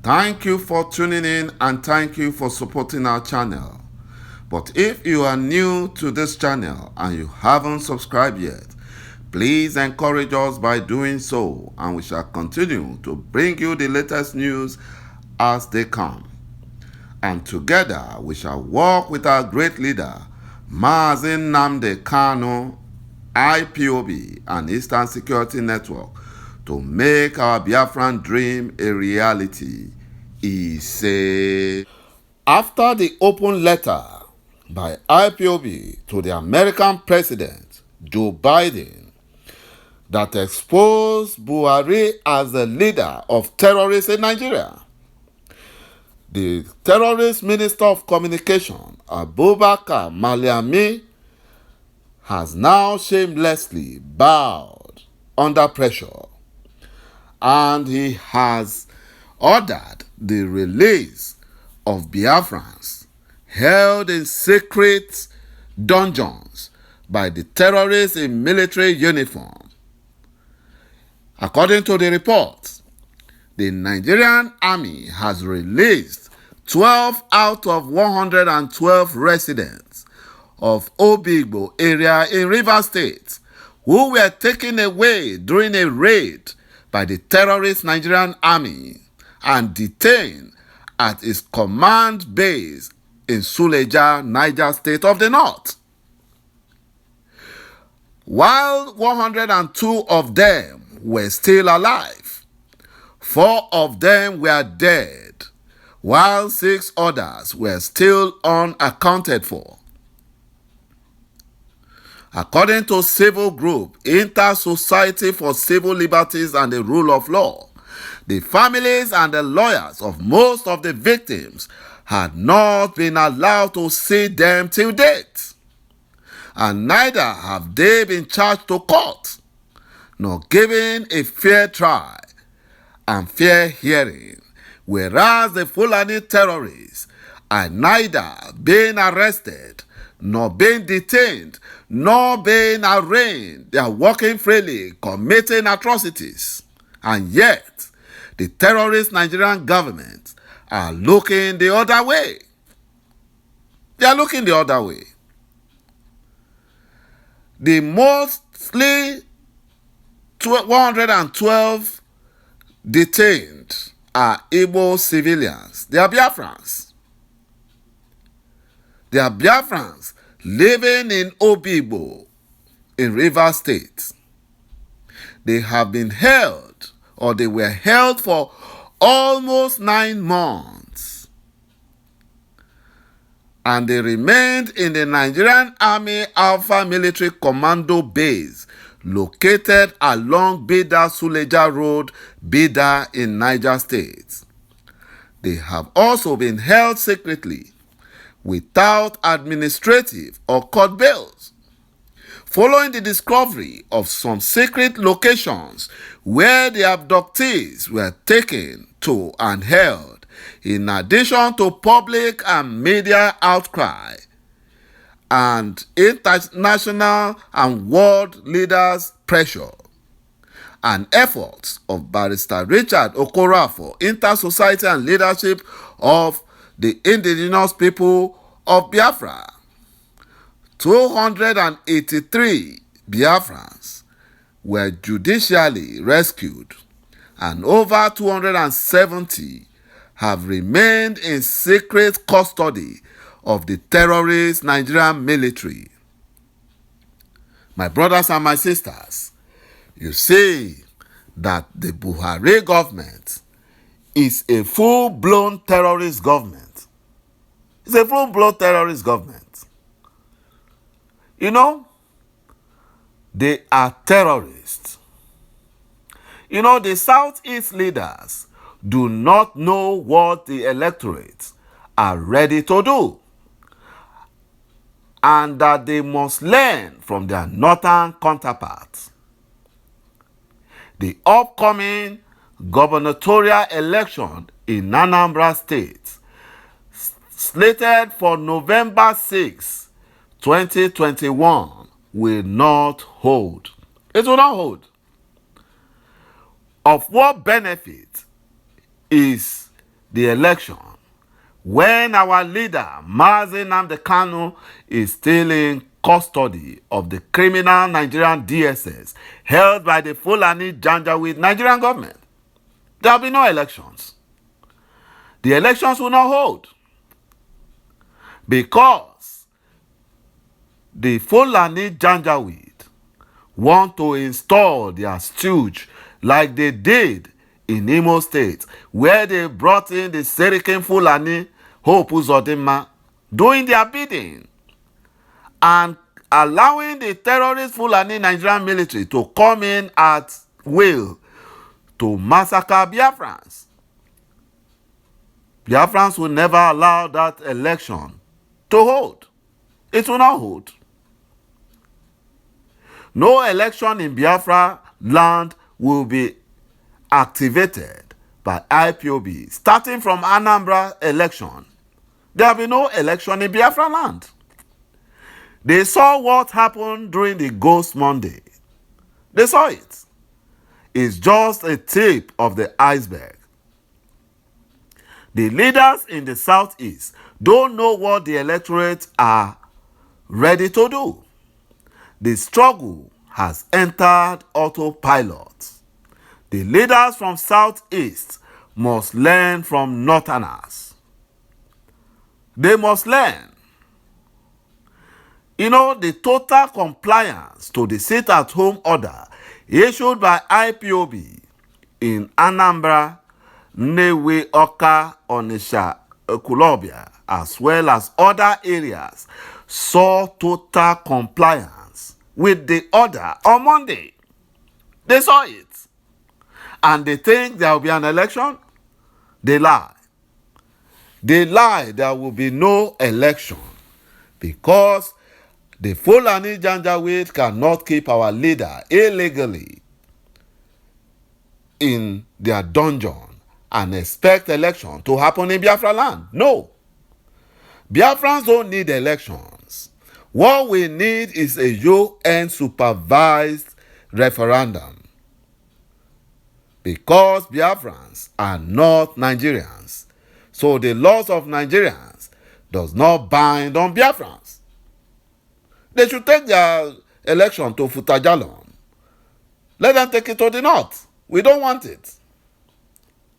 Thank you for tuning in and thank you for supporting our channel. But if you are new to this channel and you haven't subscribed yet, please encourage us by doing so, and we shall continue to bring you the latest news as they come. And together we shall work with our great leader, Mazi Nnamdi Kanu, IPOB, and Eastern Security Network to make our Biafran dream a reality. He said, after the open letter by IPOB to the American President Joe Biden that exposed Buhari as the leader of terrorists in Nigeria, the terrorist Minister of Communication, Abubakar Malami, has now shamelessly bowed under pressure, and he has ordered the release of Biafrans held in secret dungeons by the terrorists in military uniform. According to the reports, the Nigerian army has released 12 out of 112 residents of Obigbo area in Rivers State who were taken away during a raid by the terrorist Nigerian army and detained at its command base in Suleja, Niger State of the North. While 102 of them were still alive, 4 of them were dead, while 6 others were still unaccounted for. According to civil group Inter-Society for Civil Liberties and the Rule of Law, the families and the lawyers of most of the victims had not been allowed to see them till date, and neither have they been charged to court, nor given a fair trial and fair hearing, whereas the Fulani terrorists are neither being arrested, nor being detained, nor being arraigned. They are walking freely, committing atrocities, and yet the terrorist Nigerian government are looking the other way. They are looking the other way. The mostly 112 detained are Igbo civilians. They are Biafrans. They are Biafrans living in Obigbo in Rivers State. They have been held, or they were held for almost 9 months. And they remained in the Nigerian Army Alpha Military Commando Base located along Bida-Suleja Road, Bida in Niger State. They have also been held secretly without administrative or court bails, following the discovery of some secret locations where the abductees were taken to and held, in addition to public and media outcry and international and world leaders' pressure, and efforts of Barrister Richard Okorafor, Inter-Society and Leadership of the indigenous people of Biafra. 283 Biafrans were judicially rescued, and over 270 have remained in secret custody of the terrorist Nigerian military. My brothers and my sisters, you see that the Buhari government is a full-blown terrorist government. It's a full-blown terrorist government. You know, they are terrorists. You know, the Southeast leaders do not know what the electorates are ready to do, and that they must learn from their northern counterparts. The upcoming gubernatorial election in Anambra State, slated for November 6, 2021, will not hold. It will not hold. Of what benefit is the election when our leader, Mazi Nnamdi Kanu, is still in custody of the criminal Nigerian DSS held by the Fulani Janjaweed Nigerian government. There will be no elections. The elections will not hold because the Fulani Janjaweed want to install their stooge like they did in Imo State, where they brought in the Serikin Fulani, 噚m'Ụzọdịmma, doing their bidding and allowing the terrorist Fulani Nigerian military to come in at will to massacre Biafrans. Biafrans will never allow that election to hold. It will not hold. No election in Biafra land will be activated by IPOB starting from Anambra election. There will be no election in Biafra land. They saw what happened during the Ghost Monday. They saw it. It's just a tip of the iceberg. The leaders in the southeast don't know what the electorate are ready to do. The struggle has entered autopilot. The leaders from southeast must learn from northerners. They must learn. You know, the total compliance to the sit-at-home order issued by IPOB in Anambra, Nnewi, Awka, Onitsha, Ekwulobia, as well as other areas, saw total compliance with the order on Monday. They saw it. And they think there will be an election. They lie. They lie there will be no election because the Fulani Janjaweed cannot keep our leader illegally in their dungeon and expect election to happen in Biafra land. No. Biafrans don't need elections. What we need is a UN supervised referendum. Because Biafrans are not Nigerians. So the laws of Nigerians does not bind on Biafrans. They should take their election to Futajalon. Let them take it to the north. We don't want it.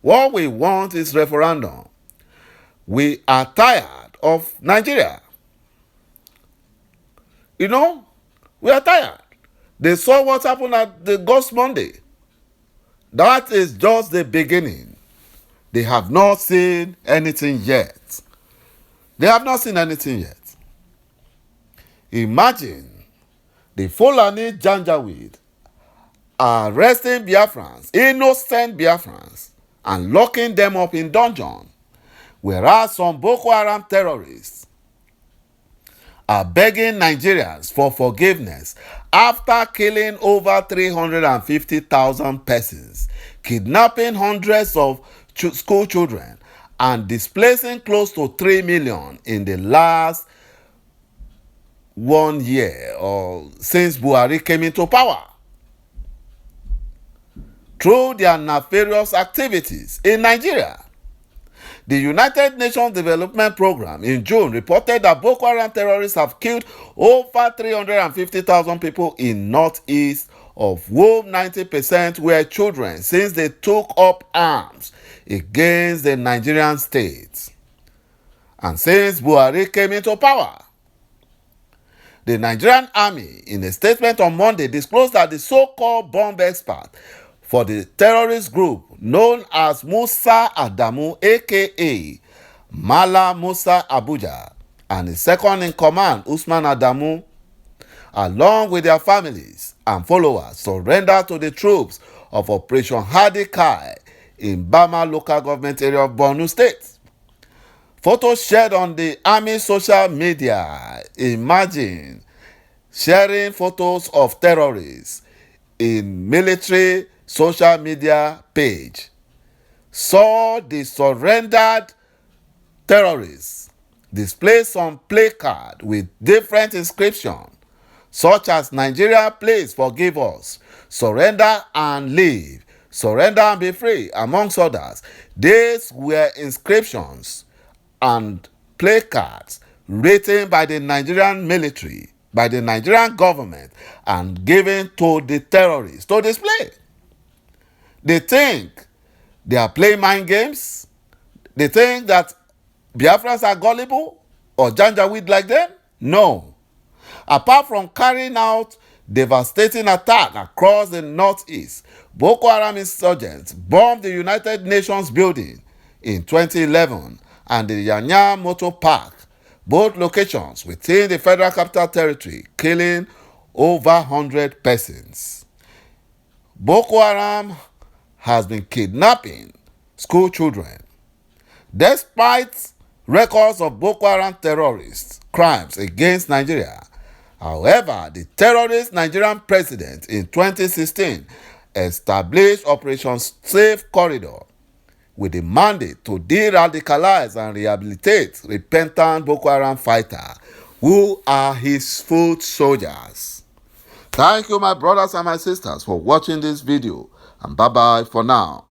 What we want is referendum. We are tired of Nigeria. You know, we are tired. They saw what happened at the Ghost Monday. That is just the beginning. They have not seen anything yet. They have not seen anything yet. Imagine the Fulani Janjaweed arresting Biafrans, innocent Biafrans, and locking them up in dungeon, whereas some Boko Haram terrorists are begging Nigerians for forgiveness after killing over 350,000 persons, kidnapping hundreds of school children, and displacing close to 3 million in the last 1 year or since Buhari came into power. Through their nefarious activities in Nigeria. The United Nations Development Program in June reported that Boko Haram terrorists have killed over 350,000 people in northeast, of whom 90% were children, since they took up arms against the Nigerian state. And since Buhari came into power, the Nigerian army, in a statement on Monday, disclosed that the so-called bomb expert for the terrorist group known as Musa Adamu, aka Mala Musa Abuja, and his second in command, Usman Adamu, along with their families and followers, surrendered to the troops of Operation Hadi Kai in Bama local government area of Borno State. Photos shared on the army social media, imagine sharing photos of terrorists in military social media page, saw the surrendered terrorists display some placard with different inscriptions, such as Nigeria, please forgive us, surrender and leave, surrender and be free, amongst others. These were inscriptions and placards written by the Nigerian military, by the Nigerian government, and given to the terrorists to display. They think they are playing mind games. They think that Biafrans are gullible or janjaweed like them. No. Apart from carrying out devastating attack across the northeast, Boko Haram insurgents bombed the United Nations building in 2011 and the Yanya Motor Park, both locations within the Federal Capital Territory, killing over 100 persons. Boko Haram has been kidnapping school children. Despite records of Boko Haram terrorist crimes against Nigeria, however, the terrorist Nigerian president in 2016 established Operation Safe Corridor with the mandate to de-radicalize and rehabilitate repentant Boko Haram fighters who are his foot soldiers. Thank you, my brothers and my sisters, for watching this video, and bye-bye for now.